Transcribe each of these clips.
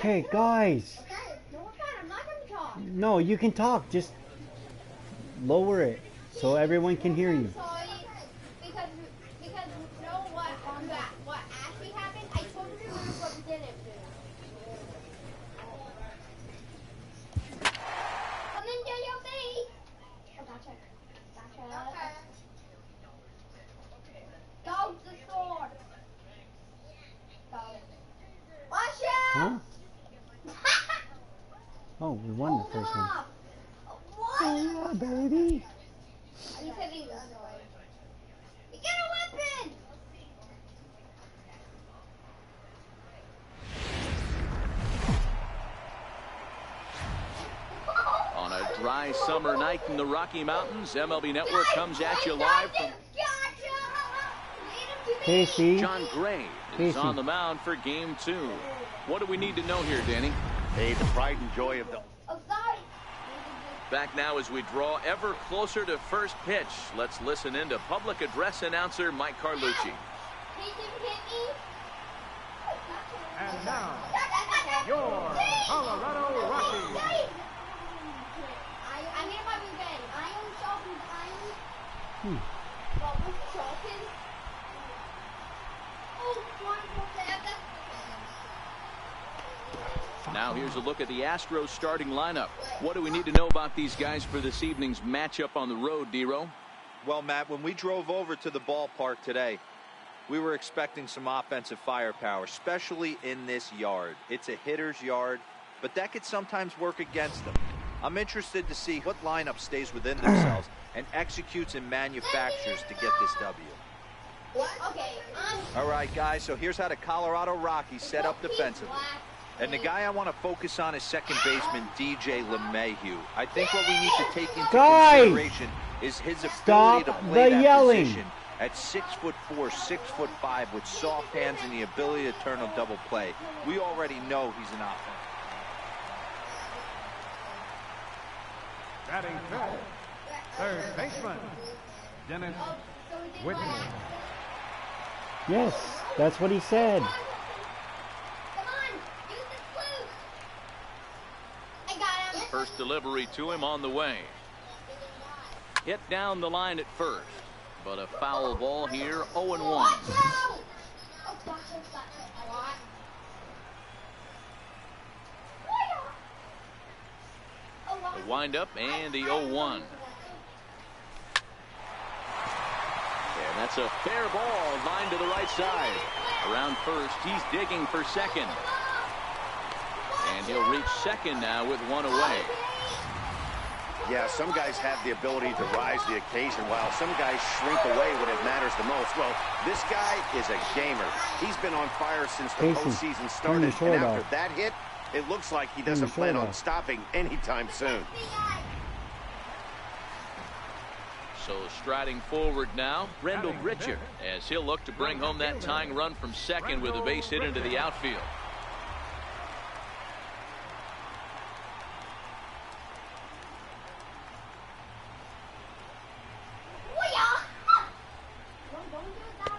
Okay, guys. Okay, no, it's fine. I'm not going to talk. No, you can talk. Just lower it so everyone can hear you. Sorry, because you know what actually happened? I told you to move, but we didn't move. Come in, J.O.B. Oh, gotcha. Gotcha. Go to the store. Go. Watch out! Huh? Oh, we won the first one. What? Oh, yeah, baby. You said he was annoyed. You get a weapon! On a dry summer night in the Rocky Mountains, MLB Network comes at you live from Casey. John Gray is on the mound for game 2. What do we need to know here, Danny? Hey, the pride and joy of the... Oh, sorry. Back now as we draw ever closer to first pitch. Let's listen in to public address announcer Mike Carlucci. And now, your Colorado Rockies. I need my bed. I am shopping. Well, what's the shopping? Oh, now here's a look at the Astros starting lineup. What do we need to know about these guys for this evening's matchup on the road, D-Row? Well, Matt, when we drove over to the ballpark today, we were expecting some offensive firepower, especially in this yard. It's a hitter's yard, but that could sometimes work against them. I'm interested to see what lineup stays within themselves and executes and manufactures to get this W. Okay. All right, guys, so here's how the Colorado Rockies set up defensively. And the guy I want to focus on is second baseman DJ LeMahieu. I think what we need to take into consideration is his ability to play that position at 6'4", 6'5", with soft hands and the ability to turn a double play. We already know he's an offense. Batting fifth, third baseman, Dennis Whitmore. Yes, that's what he said. Come on, use the clue. I got him. First delivery to him on the way. Hit down the line at first, but a foul ball here, 0-1. The windup and the 0-1. And that's a fair ball, line to the right side. Around first, he's digging for second. And he'll reach second now with one away. Yeah, some guys have the ability to rise the occasion while some guys shrink away when it matters the most. Well, this guy is a gamer. He's been on fire since the postseason started. And after that hit, it looks like he doesn't plan on stopping anytime soon. So striding forward now, Rendell Gritcher, as he'll look to bring home that tying run from second with a base hit into the outfield.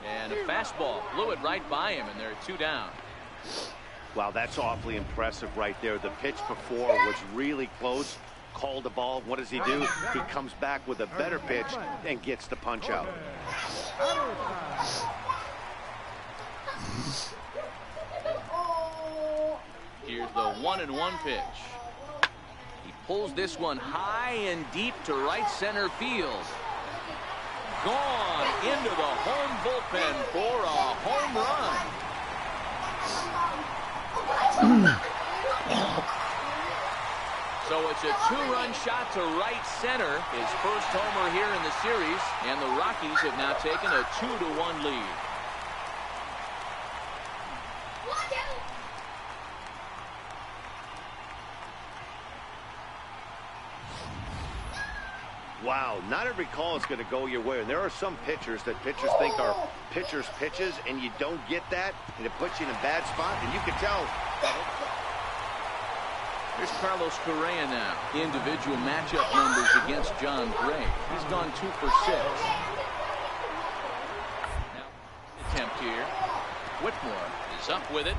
And a fastball blew it right by him, and there are 2 down. Wow, that's awfully impressive right there. The pitch before was really close. Called the ball. What does he do? He comes back with a better pitch and gets the punch out. Here's the 1-1 pitch. He pulls this one high and deep to right center field. Gone into the home bullpen for a home run. So it's a 2-run shot to right center, his first homer here in the series, and the Rockies have now taken a 2-1 lead. Wow, not every call is going to go your way. And there are some pitchers that pitchers think are pitchers' pitches, and you don't get that, and it puts you in a bad spot, and you can tell. Here's Carlos Correa now. Individual matchup numbers against John Gray. He's gone 2 for 6. Now, attempt here. Whitmore is up with it.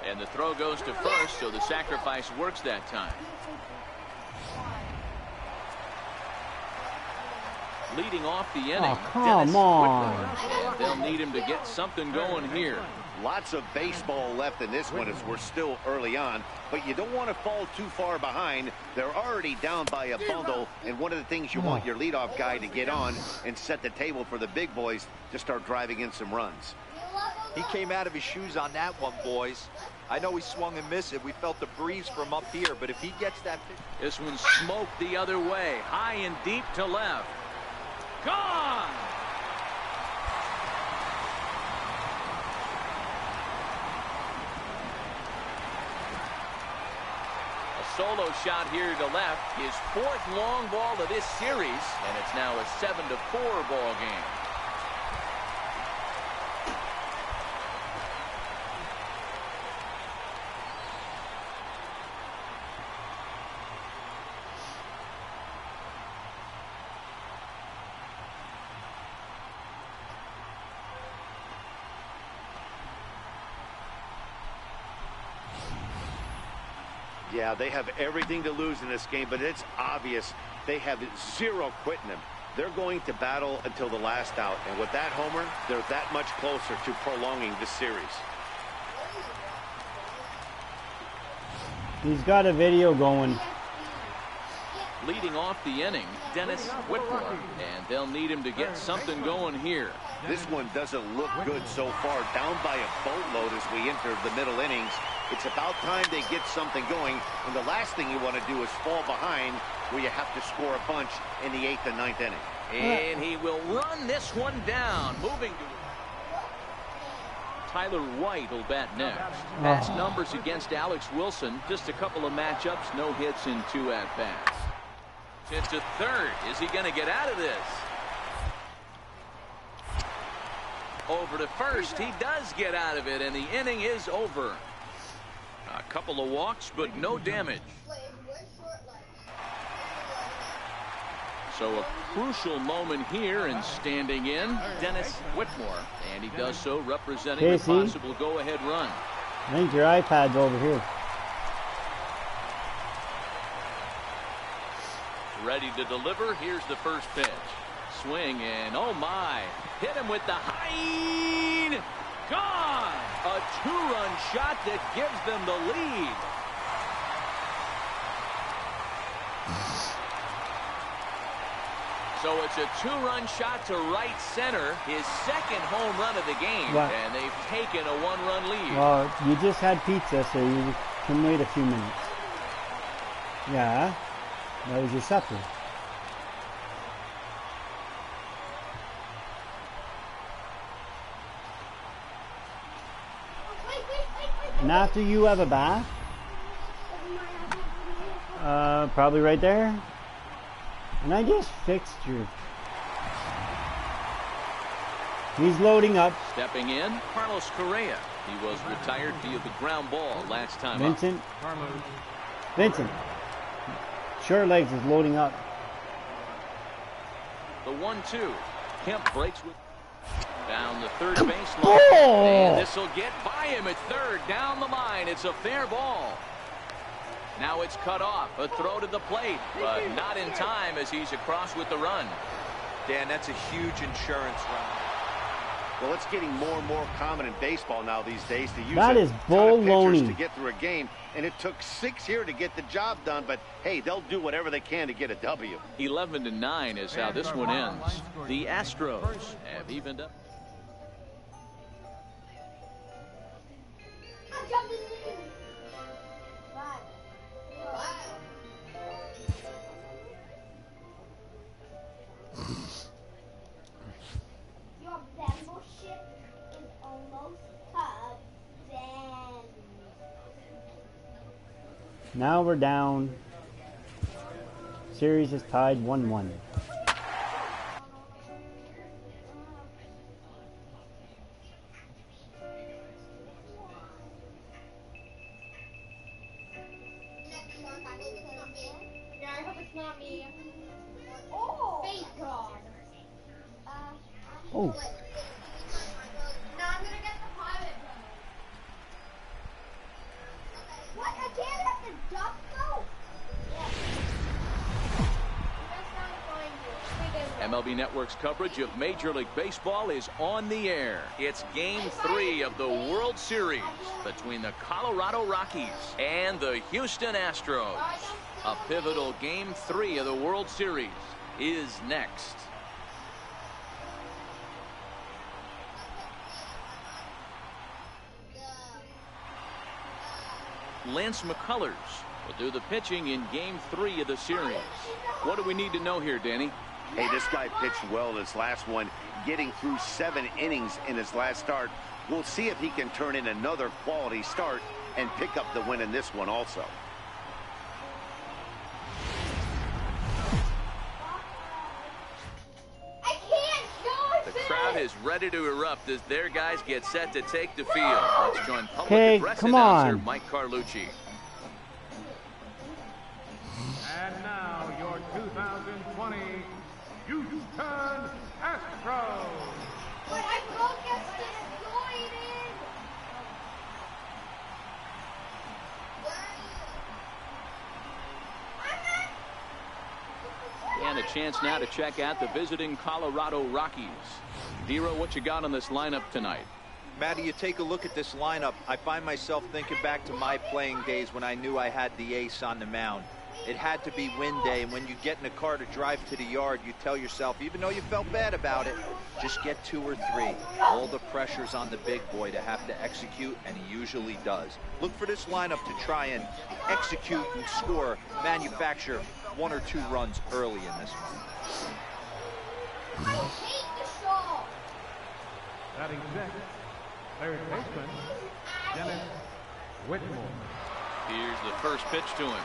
And the throw goes to first, so the sacrifice works that time. Leading off the inning, come on. And they'll need him to get something going here. Lots of baseball left in this one as we're still early on, but you don't want to fall too far behind. They're already down by a bundle, and one of the things you want your leadoff guy to get on and set the table for the big boys to start driving in some runs. He came out of his shoes on that one, boys. I know he swung and missed it. We felt the breeze from up here, but if he gets that... This one's smoked the other way, high and deep to left. Gone! A solo shot here to left, his fourth long ball of this series, and it's now a 7-4 ball game. Yeah, they have everything to lose in this game, but it's obvious they have zero quitting them. They're going to battle until the last out, and with that homer, they're that much closer to prolonging this series. He's got a video going. Leading off the inning, Dennis Whitmore, and they'll need him to get something going here. This one doesn't look good so far, down by a boatload as we enter the middle innings. It's about time they get something going, and the last thing you want to do is fall behind where you have to score a bunch in the 8th and 9th inning. And he will run this one down, moving to... Tyler White will bat next. Past numbers against Alex Wilson, just a couple of matchups, no hits in 2 at-bats. It's to third. Is he going to get out of this? Over to first. He does get out of it, and the inning is over. A couple of walks, but no damage. So a crucial moment here, and standing in, Dennis Whitmore. And he does so representing the possible go-ahead run. I think your iPad's over here. Ready to deliver. Here's the first pitch. Swing, and oh my. Hit him with the high. Gone! A 2-run shot that gives them the lead. So it's a 2-run shot to right center, his second home run of the game, and they've taken a 1-run lead. Well, you just had pizza, so you can wait a few minutes. Yeah, that was your supper. And after you have a bath, probably right there. And I just fixed your... He's loading up. Stepping in, Carlos Correa. He was retired via the ground ball last time Vincent. up. Vincent. Short legs is loading up. The 1-2. Kemp breaks with... Down the third baseline. And this will get by him at third. Down the line. It's a fair ball. Now it's cut off. A throw to the plate, but not in time as he's across with the run. Dan, that's a huge insurance run. Well, it's getting more and more common in baseball now these days to use pitchers to get through a game, and it took 6 here to get the job done, but hey, they'll do whatever they can to get a W. 11-9 is how this one ends. The Astros have evened up. Now we're down. Series is tied 1-1. What? I can't have the duck go? MLB Network's coverage of Major League Baseball is on the air. It's Game 3 of the World Series between the Colorado Rockies and the Houston Astros. A pivotal Game 3 of the World Series is next. Lance McCullers will do the pitching in Game 3 of the series. What do we need to know here, Danny? Hey, this guy pitched well in his last one, getting through 7 innings in his last start. We'll see if he can turn in another quality start and pick up the win in this one also. The crowd is ready to erupt as their guys get set to take the field. Let's join public address announcer Mike Carlucci. And now your 2020 Houston Astros. But I broke disappointed. And a chance now to check out the visiting Colorado Rockies. Dero, what you got on this lineup tonight? Matty, you take a look at this lineup. I find myself thinking back to my playing days when I knew I had the ace on the mound. It had to be win day, and when you get in a car to drive to the yard, you tell yourself, even though you felt bad about it, just get 2 or 3. All the pressure's on the big boy to have to execute, and he usually does. Look for this lineup to try and execute and score, manufacture 1 or 2 runs early in this one. I hate the show. Batting sixth, third baseman, Dennis Whitmore. Here's the first pitch to him.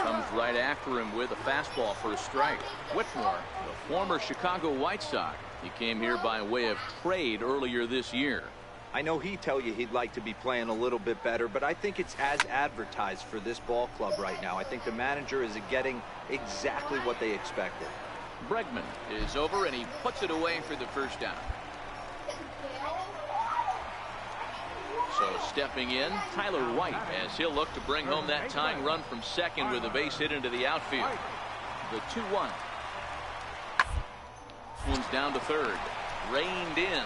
Comes right after him with a fastball for a strike. Whitmore, the former Chicago White Sox. He came here by way of trade earlier this year. I know he'd tell you he'd like to be playing a little bit better, but I think it's as advertised for this ball club right now. I think the manager is getting exactly what they expected. Bregman is over, and he puts it away for the first down. So stepping in, Tyler White, as he'll look to bring home that tying run from second with a base hit into the outfield. The 2-1. One's down to third. Reined in.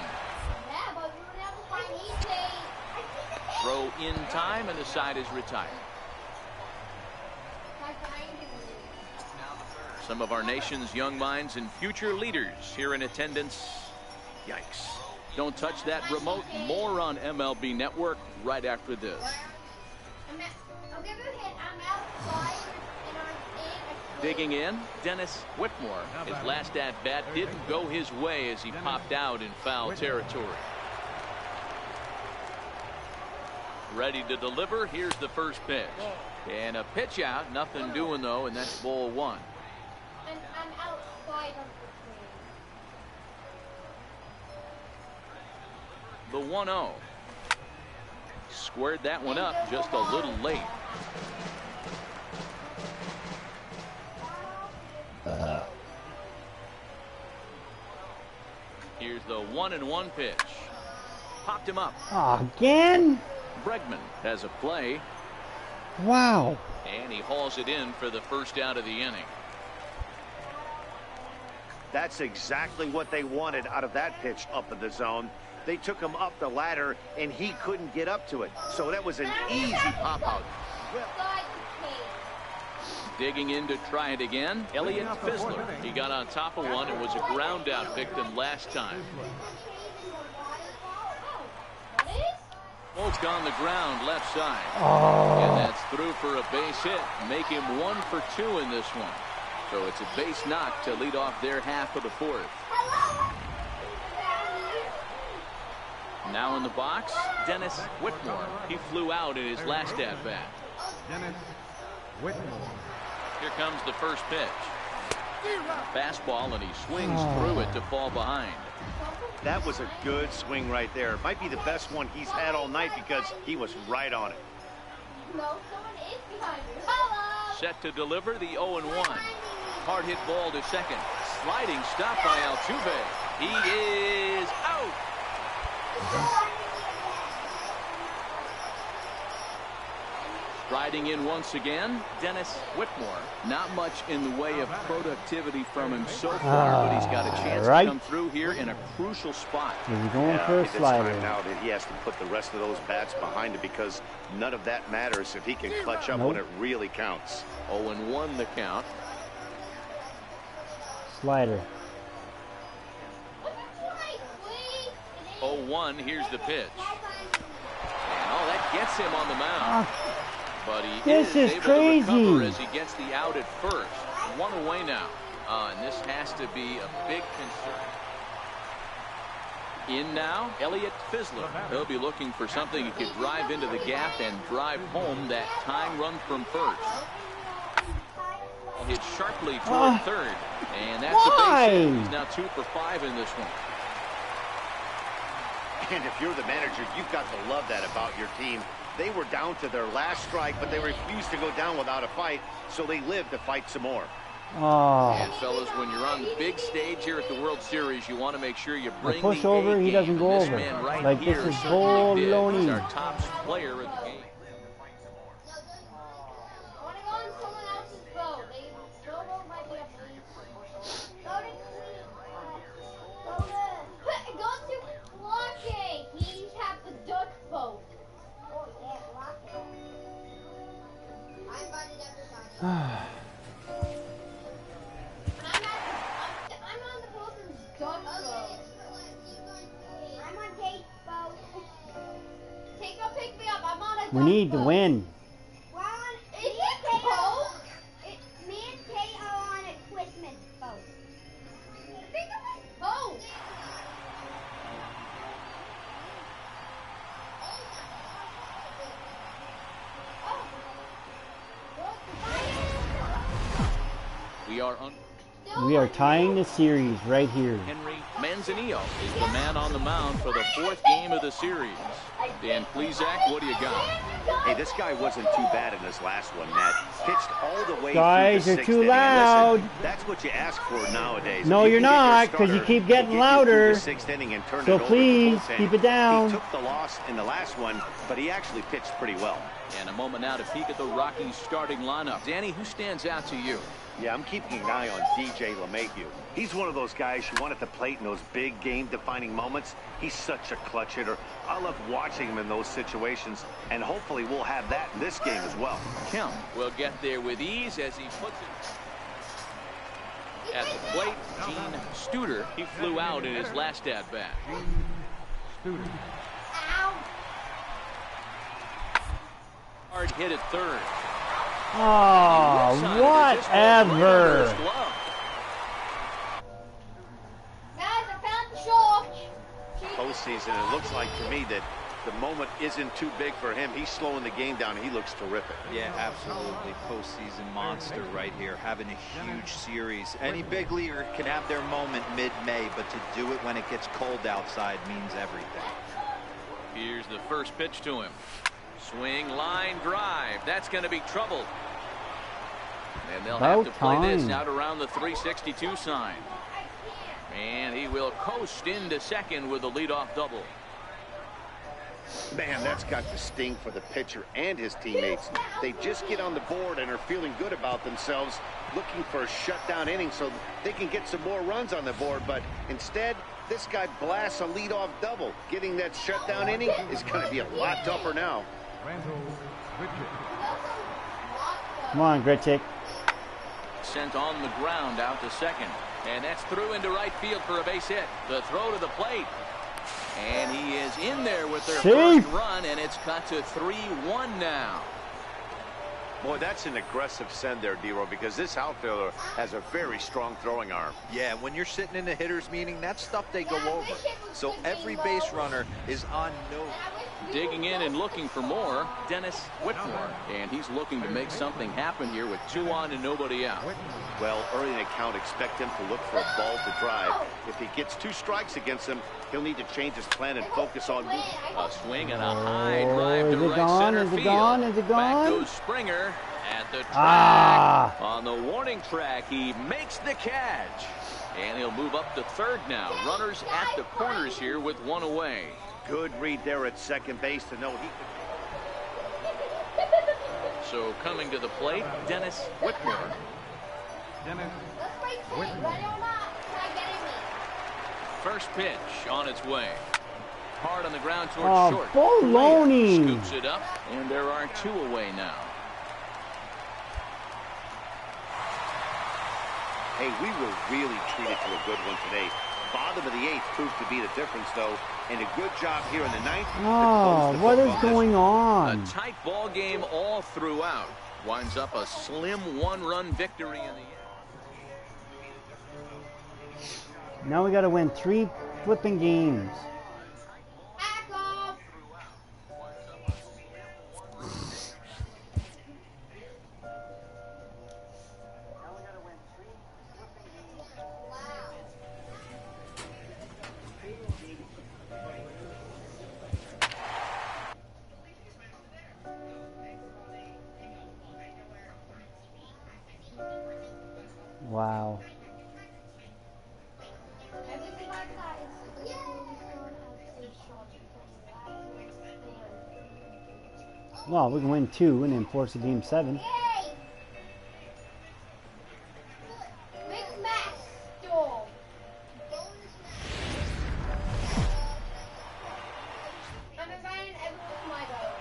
Throw in time, and the side is retired. Some of our nation's young minds and future leaders here in attendance. Yikes. Don't touch that remote. More on MLB Network right after this. Digging in, Dennis Whitmore. His last at-bat didn't go his way as he popped out in foul territory. Ready to deliver. Here's the first pitch. And a pitch out. Nothing doing, though, and that's ball 1. And I'm outside of the 1-0. Squared that one up just a little late. Here's the 1-1 pitch. Popped him up. Again? Bregman has a play. Wow. And he hauls it in for the first out of the inning. That's exactly what they wanted out of that pitch up in the zone. They took him up the ladder, and he couldn't get up to it. So that was an easy pop-out. Digging in to try it again, Elliott Fizzler. He got on top of one and was a ground-out victim last time. Smoke on the ground, left side. And that's through for a base hit. Make him 1 for 2 in this one. So it's a base knock to lead off their half of the 4th. Now in the box, Dennis Whitmore. He flew out in his last at-bat. Dennis Whitmore. Here comes the first pitch. Fastball, and he swings through it to fall behind. That was a good swing right there. Might be the best one he's had all night because he was right on it. No, someone is behind you. Hello. Set to deliver the 0-1. Hard hit ball to second. Sliding stop by Altuve. He is out. Riding in once again, Dennis Whitmore. Not much in the way of productivity from him so far, but he's got a chance to come through here in a crucial spot. He's going for a slider. It's time now that he has to put the rest of those bats behind him, because none of that matters if he can clutch up when it really counts. 0-1 the count. Slider. 0-1, here's the pitch. And that gets him on the mound. But he is able to recover as he gets the out at first. 1 away now. And this has to be a big concern. In now, Elliott Fizzler. He'll be looking for something he could drive into the gap and drive home that tying run from first. Hit sharply toward third. And that's a base hit. He's now 2 for 5 in this one. And if you're the manager, you've got to love that about your team. They were down to their last strike, but they refused to go down without a fight, so they lived to fight some more. And fellas, when you're on the big stage here at the World Series, you want to make sure you bring the push over, he doesn't go over. Right like here, this is baloney. He's our top player of the game. We need to win. We are tying the series right here. Henry Manzanillo is the man on the mound for the 4th game of the series. Dan Plesac, what do you got? Hey, this guy wasn't too bad in this last one, Matt. Pitched all the way Guys, through the you're 6th too inning. loud. Listen, that's what you ask for nowadays. No, you're not, because you keep getting louder. So please, keep it down. He took the loss in the last one, but he actually pitched pretty well. And a moment now to peek at the Rockies starting lineup. Danny, who stands out to you? Yeah, I'm keeping an eye on DJ LeMahieu. He's one of those guys you want at the plate in those big game-defining moments. He's such a clutch hitter. I love watching him in those situations, and hopefully we'll have that in this game as well. Kemp will get there with ease as he puts it at the plate. Gene Studer, he flew out in his last at-bat. Hard hit at third. Oh, whatever. Postseason, it looks like to me that the moment isn't too big for him. He's slowing the game down. He looks terrific. Yeah, absolutely. Postseason monster right here, having a huge series. Any big leaguer can have their moment mid-May, but to do it when it gets cold outside means everything. Here's the first pitch to him. Swing, line, drive. That's going to be trouble. And they'll have to play this out around the 362 sign. And he will coast into second with a leadoff double. Man, that's got to sting for the pitcher and his teammates. They just get on the board and are feeling good about themselves, looking for a shutdown inning so they can get some more runs on the board. But instead, this guy blasts a leadoff double. Getting that shutdown inning is going to be a lot tougher now. Come on, Gritchick. Sent on the ground out to second. And that's through into right field for a base hit. The throw to the plate. And he is in there with their first run, and it's cut to 3-1 now. Boy, that's an aggressive send there, D-Row, because this outfielder has a very strong throwing arm. Yeah, when you're sitting in a hitter's meeting, that's stuff they go over. So every base runner is on note. Digging in and looking for more, Dennis Whitmore. And he's looking to make something happen here with 2 on and nobody out. Well, early in the count, expect him to look for a ball to drive. If he gets 2 strikes against him, he'll need to change his plan and focus on moving. A swing and a high drive to right center field. Is it gone? Back goes Springer at the track. On the warning track, he makes the catch. And he'll move up to third now. Runners at the corners here with 1 away. Good read there at second base to know he could. So coming to the plate, Dennis Whitmore. Dennis Let's break two. Whitmore. Ready or not? Try getting me. First pitch on its way. Hard on the ground towards Oh, short. baloney. Correa scoops it up, and there are 2 away now. Hey, we were really treated to a good one today. Bottom of the 8th proved to be the difference, though, and a good job here in the 9th. Oh, what is going A on? tight ball game all throughout. Winds up a slim 1-run victory in the end. Now we got to win 3 flipping games. Back off. Wow. Everything like that is Well, we can win 2 and then force a game 7. Yay! Big mess, Storm. I'm inviting everyone to my boat.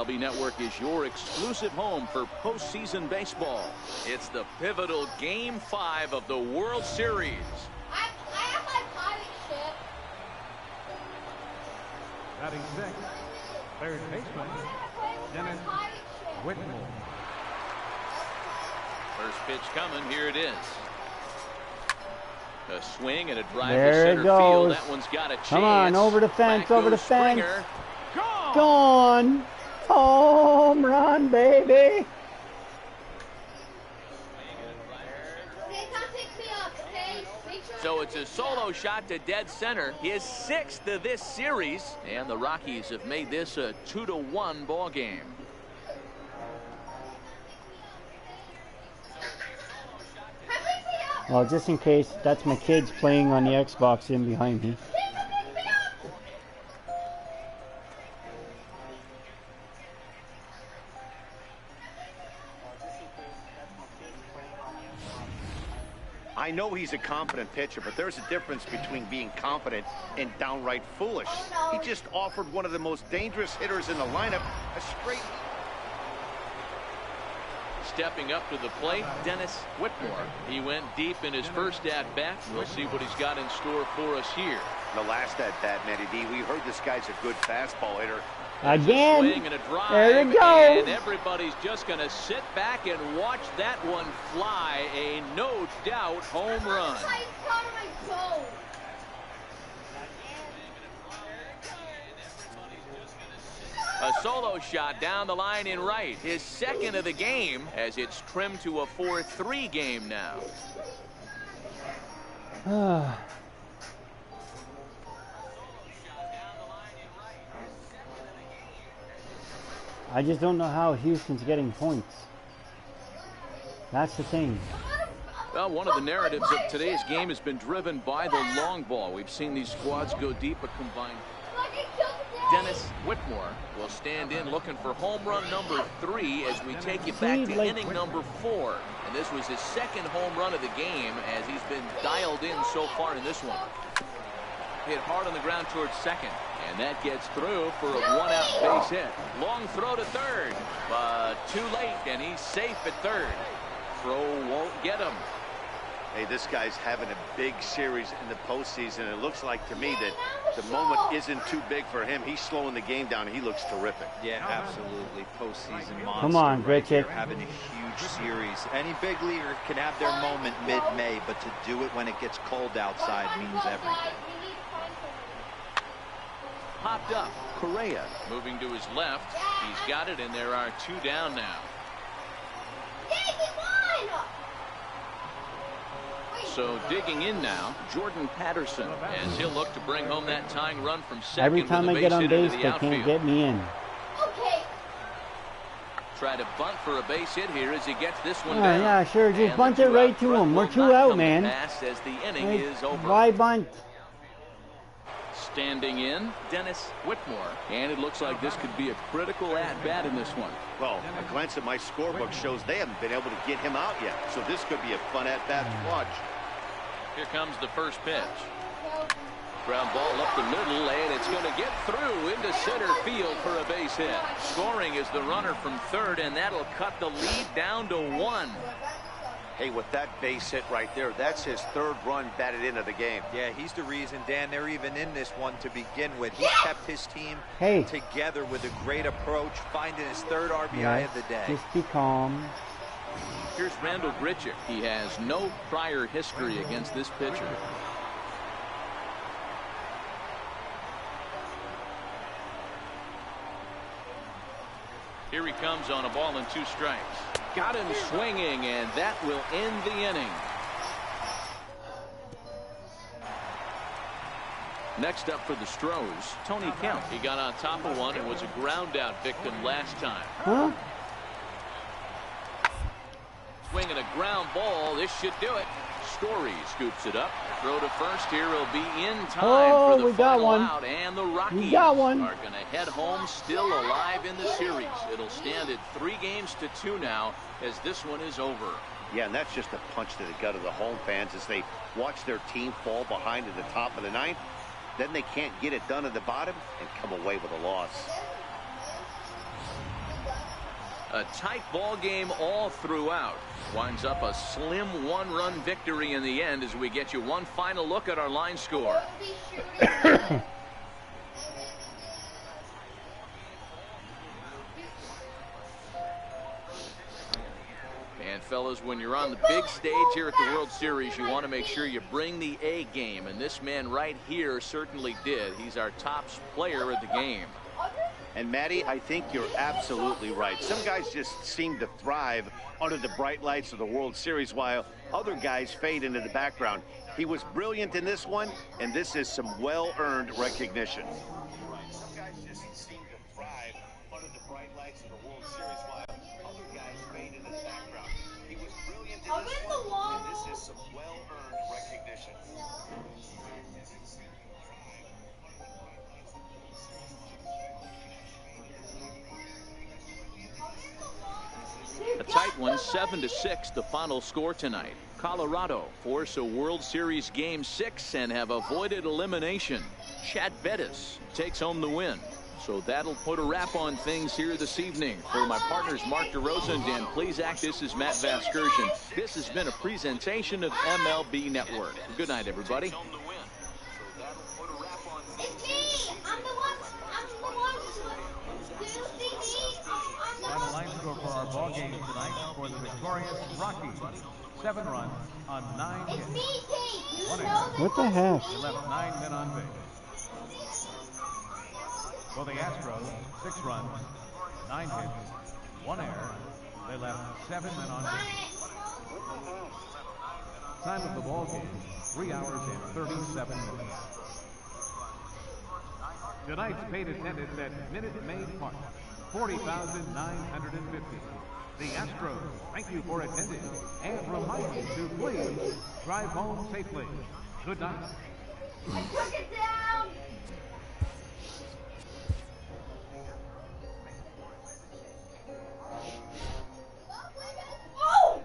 MLB Network is your exclusive home for postseason baseball. It's the pivotal Game 5 of the World Series. I have my pirate ship. Batting sixth, third baseman, Dennis Whitmore. First pitch coming. Here it is. A swing and a drive There to it center field. goes. That one's got a chance. Come on, over the fence, Back over the goes fence. Springer. Gone. Home run, baby. Okay, come pick me up, okay? Make sure So it's a solo shot to dead center, his 6th of this series, and the Rockies have made this a 2-1 ball game. come pick me up. Well, just in case, that's my kids playing on the Xbox in behind me. Pick me up. I know he's a confident pitcher, but there's a difference between being confident and downright foolish. He just offered one of the most dangerous hitters in the lineup a straight... Stepping up to the plate, Dennis Whitmore. He went deep in his first at-bat. We'll see what he's got in store for us here. The last at-bat, Matty D, we heard this guy's a good fastball hitter. Again. Swing and a drive, There it goes. and everybody's just going to sit back and watch that one fly. A no-doubt home run. My part of my toe. A solo shot down the line in right. His 2nd of the game as it's trimmed to a 4-3 game now. I just don't know how Houston's getting points. That's the thing. Well, one of the narratives of today's game has been driven by the long ball. We've seen these squads go deep, but combined. Dennis Whitmore will stand in looking for home run number 3 as we take you back to inning number 4. And this was his 2nd home run of the game as he's been dialed in so far in this one. Hit hard on the ground towards second. And that gets through for a 1-out base hit. Long throw to third, but too late, and he's safe at third. Throw won't get him. Hey, this guy's having a big series in the postseason. It looks like to me that the moment isn't too big for him. He's slowing the game down. He looks terrific. Yeah, absolutely. Postseason monster. Come on, right Gritchick. here, having a huge series. Any big leaguer can have their moment mid-May, but to do it when it gets cold outside means everything. Popped up. Correa moving to his left. He's got it, and there are 2 down now. So digging in now, Jordan Patterson, as he'll look to bring home that tying run from second. Every time with I a get base on hit into base, the they outfield. can't get me in. Okay. Try to bunt for a base hit here as he gets this one Oh, down. yeah, sure. Just And bunt the it 2 right out to front him. We're will 2 not out, come to man. pass as the inning Hey, is over. why bunt? Standing in, Dennis Whitmore. And it looks like this could be a critical at-bat in this one. Well, a glance at my scorebook shows they haven't been able to get him out yet. So this could be a fun at-bat to watch. Here comes the first pitch. Ground ball up the middle, and it's going to get through into center field for a base hit. Scoring is the runner from third, and that'll cut the lead down to 1. Hey, with that base hit right there, that's his third run batted into the game. Yeah, he's the reason, Dan, they're even in this one to begin with. He kept his team together with a great approach, finding his third RBI of the day. Just be calm. Here's Randall Grichuk. He has no prior history against this pitcher. Here he comes on a ball and 2 strikes. Got him swinging, and that will end the inning. Next up for the Stros, Tony Kemp. He got on top of one and was a ground-out victim last time. Huh? Swinging a ground ball. This should do it. Story scoops it up. Throw to first here will be in time for the final out. And the Rockies are going to head home still alive in the series. It'll stand at 3-2 now as this one is over. Yeah, and that's just a punch to the gut of the home fans as they watch their team fall behind at the top of the 9th. Then they can't get it done at the bottom and come away with a loss. A tight ball game all throughout. Winds up a slim 1-run victory in the end as we get you one final look at our line score. And fellas, when you're on the big stage here at the World Series, you want to make sure you bring the A game, and this man right here certainly did. He's our top player of the game. And Matty, I think you're absolutely right. Some guys just seem to thrive under the bright lights of the World Series while other guys fade into the background. He was brilliant in this one, and this is some well-earned recognition. Some guys just seem to thrive under the bright lights of the World Series while other guys fade into the background. He was brilliant in this one, and this is some well-earned recognition. A tight one, 7-6, the final score tonight. Colorado force a World Series Game 6 and have avoided elimination. Chad Bettis takes home the win. So that'll put a wrap on things here this evening. For my partners Mark DeRosa and Dan Plezak, this is Matt Vasgersian. This has been a presentation of MLB Network. Good night, everybody. Final line score for our ball game tonight for the victorious Rockies. 7 runs on 9 hits. 1 error. What the heck? They left 9 men on base. For the Astros, 6 runs, 9 hits, 1 error. They left 7 men on base. Time of the ball game, 3 hours and 37 minutes. Tonight's paid attendance at Minute Maid Park, 40,950. The Astros thank you for attending and remind you to please drive home safely. Good night. I took it down. Oh!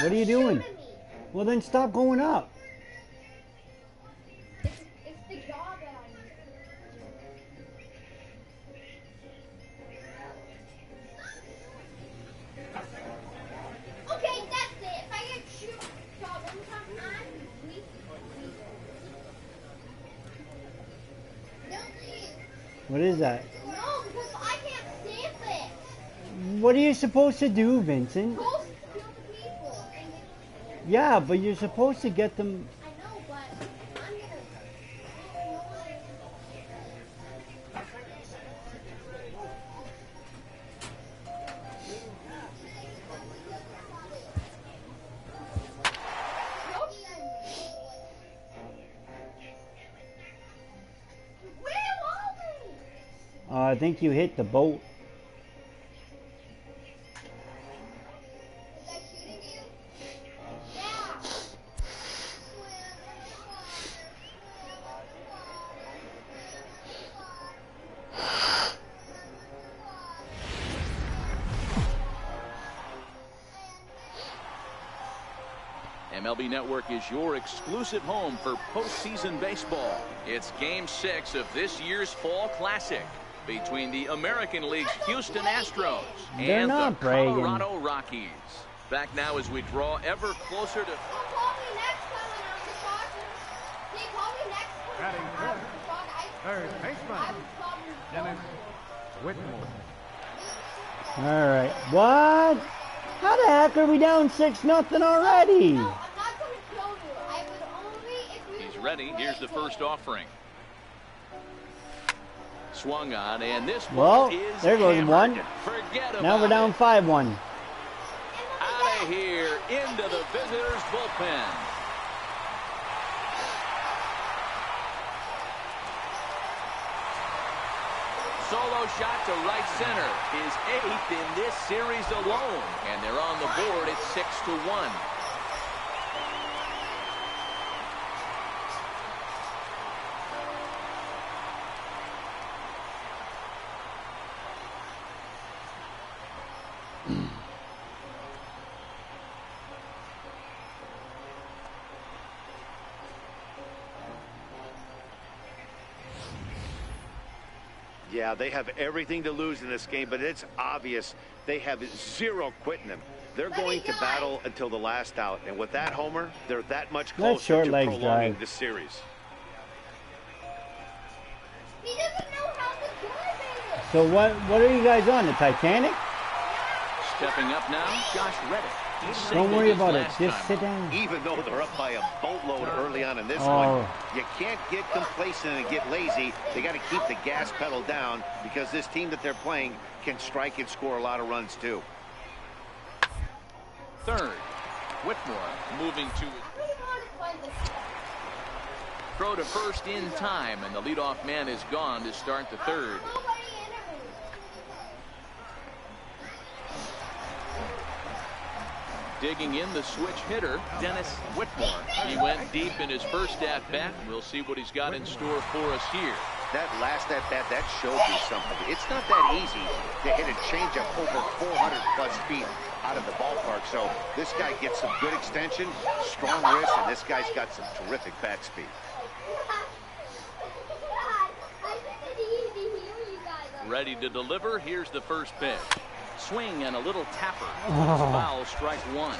What are you doing? Well, then stop going up. It's the job that I need. Okay, that's it. If I get shoot job one time, I'm leaving. Don't leave. What is that? No, because I can't save it. What are you supposed to do, Vincent? Go kill the people. Yeah, but you're supposed to get them. I know, but I'm gonna. I think you hit the boat. MLB Network is your exclusive home for postseason baseball. It's Game 6 of this year's Fall Classic between the American League's Houston Astros and the Colorado Rockies. Back now as we draw ever closer to... Batting first, third baseman, Dennis Whitmore. All right. What? How the heck are we down 6-0 already? No, I'm not going to kill you. I would only if you... He's ready. Here's the first offering. Swung on, and this ball is there goes hammered. one. Forget about Now we're down 5-1. Out of here, into the visitors' bullpen. Solo shot to right center. His 8th in this series alone. And they're on the board at 6-1. Yeah, they have everything to lose in this game, but it's obvious they have zero quitting them. They're going to battle until the last out, and with that homer, they're that much closer to prolonging this series. He doesn't know how to drive it. So what are you guys on, the Titanic? Stepping up now, Josh Reddick. Don't worry about it. Just sit down. Even though they're up by a boatload early on in this one, you can't get complacent and get lazy. They got to keep the gas pedal down because this team that they're playing can strike and score a lot of runs too. Third, Whitmore moving to throw to first in time, and the leadoff man is gone to start the third. Digging in the switch hitter, Dennis Whitmore. He went deep in his first at-bat. We'll see what he's got in store for us here. That last at-bat, that showed you something. It's not that easy to hit a changeup over 400-plus feet out of the ballpark. So this guy gets some good extension, strong wrist, and this guy's got some terrific bat speed. Ready to deliver. Here's the first pitch. Swing and a little tapper. Foul, strike one.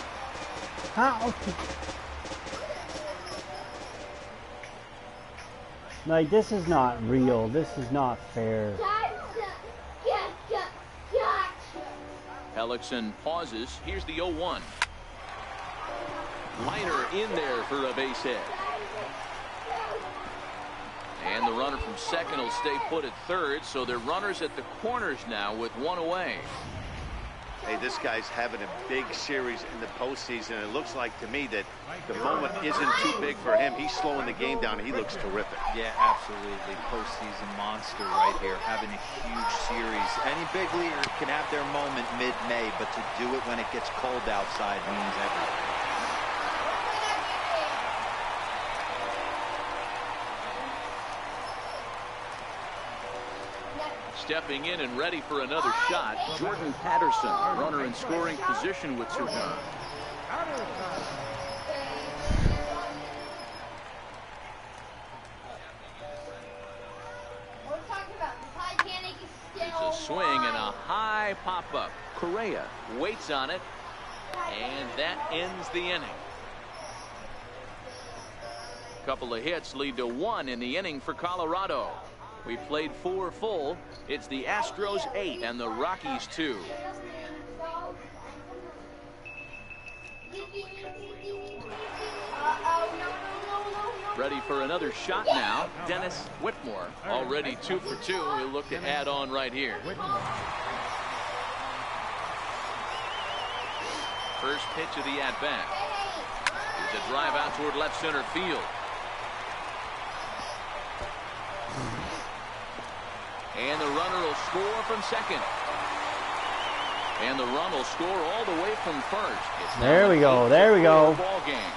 How? Like, this is not real. This is not fair. Hellickson pauses. Here's the 0-1. Liner in there for a base hit. And the runner from second will stay put at third, so they're runners at the corners now with one away. Hey, this guy's having a big series in the postseason. It looks like to me that the moment isn't too big for him. He's slowing the game down. He looks terrific. Yeah, absolutely. Postseason monster right here, having a huge series. Any big leaguer can have their moment mid-May, but to do it when it gets cold outside means everything. Stepping in and ready for another shot, Jordan Patterson, runner in scoring position with 2 guns. It's a swing and a high pop-up. Correa waits on it, and that ends the inning. A couple of hits lead to 1 in the inning for Colorado. We played 4 full. It's the Astros 8 and the Rockies 2. Ready for another shot now. Dennis Whitmore already 2 for 2. He'll look to add on right here. First pitch of the at-bat. Here's a drive out toward left center field. And the runner will score from second. And the run will score all the way from first. There we go. There we go. Ball game.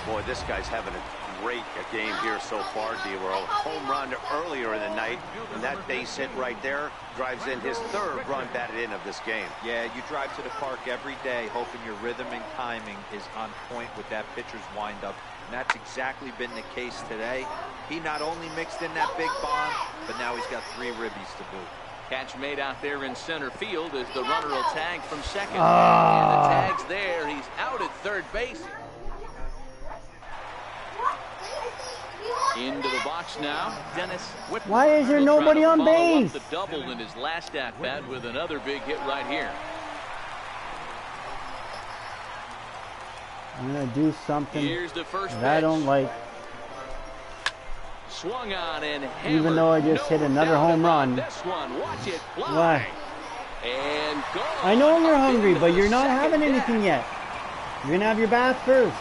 Boy, this guy's having a great game here so far, D-Roll. Home run earlier in the night, and that base hit right there drives in his third run batted in of this game. Yeah, you drive to the park every day hoping your rhythm and timing is on point with that pitcher's windup, and that's exactly been the case today. He not only mixed in that big bomb, but now he's got 3 ribbies to boot. Catch made out there in center field as the runner will tag from second. And the tag's there. He's out at third base. Into the box now, Dennis Whitmer. Why is there nobody on base? The double in his last at bat with another big hit right here. I'm gonna do something Here's the first that I don't like. Swung on and hammered. Even though I just hit another home run. This one, watch it fly. Why? And go. I know you're hungry, but you're not having anything yet. You're gonna have your bath first.